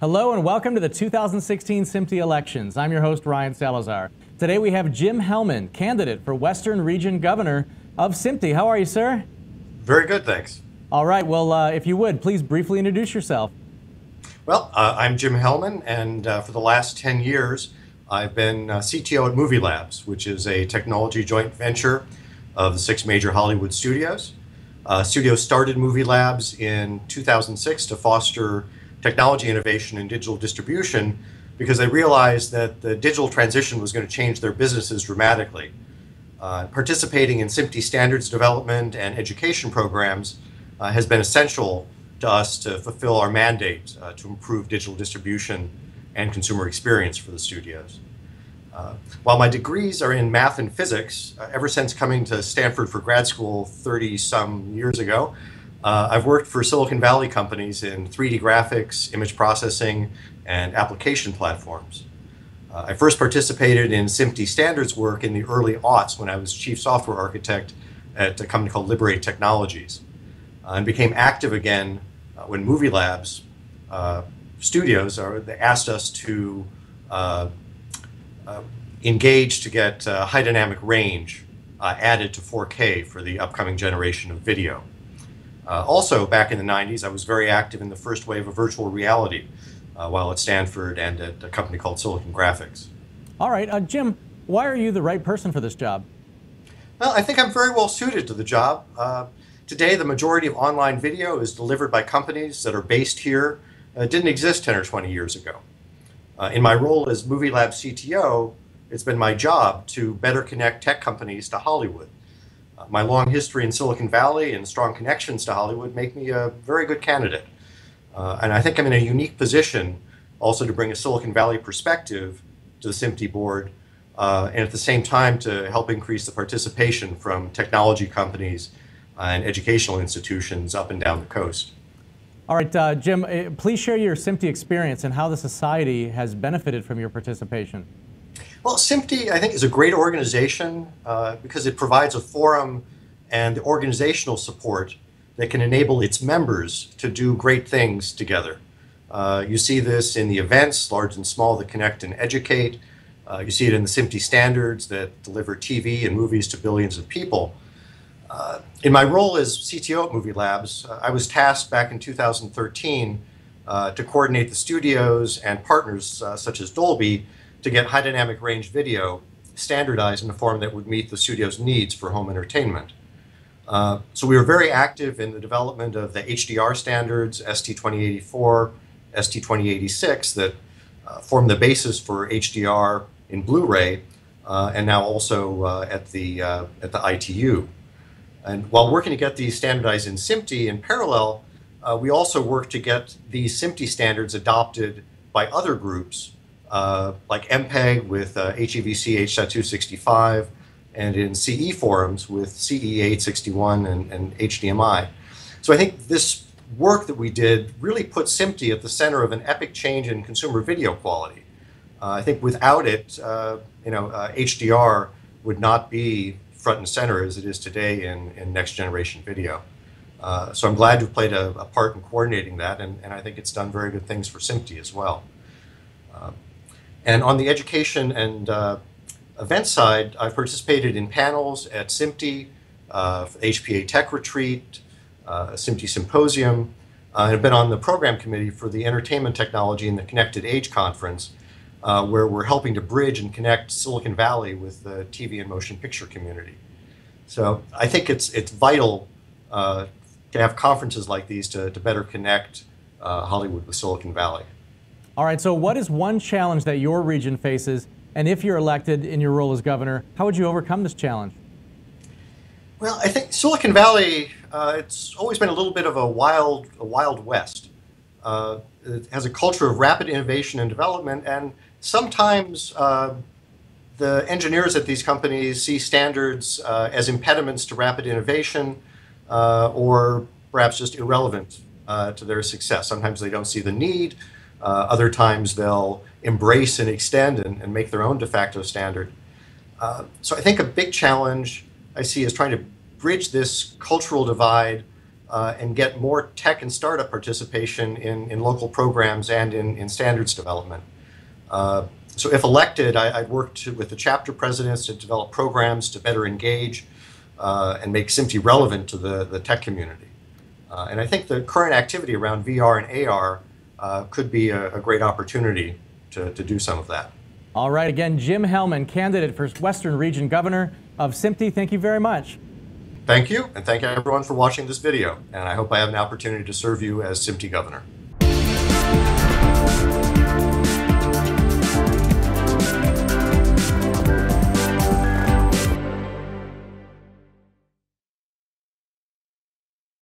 Hello and welcome to the 2016 SMPTE elections. I'm your host, Ryan Salazar. Today we have Jim Hellman, candidate for Western Region Governor of SMPTE. How are you, sir? Very good, thanks. All right, well, if you would, please briefly introduce yourself. Well, I'm Jim Hellman, and for the last 10 years, I've been CTO at Movie Labs, which is a technology joint venture of the 6 major Hollywood studios. Studios started Movie Labs in 2006 to foster technology innovation and digital distribution because they realized that the digital transition was going to change their businesses dramatically. Participating in SMPTE standards development and education programs has been essential to us to fulfill our mandate to improve digital distribution and consumer experience for the studios. While my degrees are in math and physics, ever since coming to Stanford for grad school 30-some years ago, I've worked for Silicon Valley companies in 3D graphics, image processing, and application platforms. I first participated in SMPTE standards work in the early aughts when I was chief software architect at a company called Liberate Technologies, and became active again when Movie Labs studios they asked us to engage to get high dynamic range added to 4K for the upcoming generation of video. Also, back in the 90s, I was very active in the first wave of virtual reality while at Stanford and at a company called Silicon Graphics. All right, Jim, why are you the right person for this job? Well, I think I'm very well suited to the job. Today, the majority of online video is delivered by companies that are based here. It didn't exist 10 or 20 years ago. In my role as Movie Lab CTO, it's been my job to better connect tech companies to Hollywood. My long history in Silicon Valley and strong connections to Hollywood make me a very good candidate. And I think I'm in a unique position also to bring a Silicon Valley perspective to the SMPTE board and at the same time to help increase the participation from technology companies and educational institutions up and down the coast. All right, Jim, please share your SMPTE experience and how the society has benefited from your participation. Well, SMPTE, I think, is a great organization because it provides a forum and the organizational support that can enable its members to do great things together. You see this in the events, large and small, that connect and educate. You see it in the SMPTE standards that deliver TV and movies to billions of people. In my role as CTO at Movie Labs, I was tasked back in 2013 to coordinate the studios and partners such as Dolby to get high dynamic range video standardized in a form that would meet the studio's needs for home entertainment. So we were very active in the development of the HDR standards, ST2084, ST2086, that form the basis for HDR in Blu-ray, and now also at the ITU. And while working to get these standardized in SMPTE in parallel, we also worked to get these SMPTE standards adopted by other groups like MPEG with HEVC H.265 and in CE forums with CE 861 and HDMI. So I think this work that we did really put SMPTE at the center of an epic change in consumer video quality. I think without it, HDR would not be front and center as it is today in next generation video. So I'm glad to have played a part in coordinating that, and I think it's done very good things for SMPTE as well. And on the education and event side, I've participated in panels at SMPTE, HPA Tech Retreat, SMPTE Symposium, and have been on the program committee for the Entertainment Technology and the Connected Age Conference, where we're helping to bridge and connect Silicon Valley with the TV and motion picture community. So I think it's vital to have conferences like these to better connect Hollywood with Silicon Valley. All right, so what is one challenge that your region faces, and if you're elected in your role as governor, how would you overcome this challenge? Well, I think Silicon Valley, it's always been a little bit of a wild west. It has a culture of rapid innovation and development, and sometimes the engineers at these companies see standards as impediments to rapid innovation or perhaps just irrelevant to their success. Sometimes they don't see the need. Other times they'll embrace and extend and make their own de facto standard. So I think a big challenge I see is trying to bridge this cultural divide and get more tech and startup participation in local programs and in standards development. So if elected, I'd work with the chapter presidents to develop programs to better engage and make SMPTE relevant to the tech community. And I think the current activity around VR and AR could be a great opportunity to do some of that. All right, again, Jim Hellman, candidate for Western Region Governor of SMPTE. Thank you very much. Thank you, and thank everyone for watching this video. And I hope I have an opportunity to serve you as SMPTE Governor.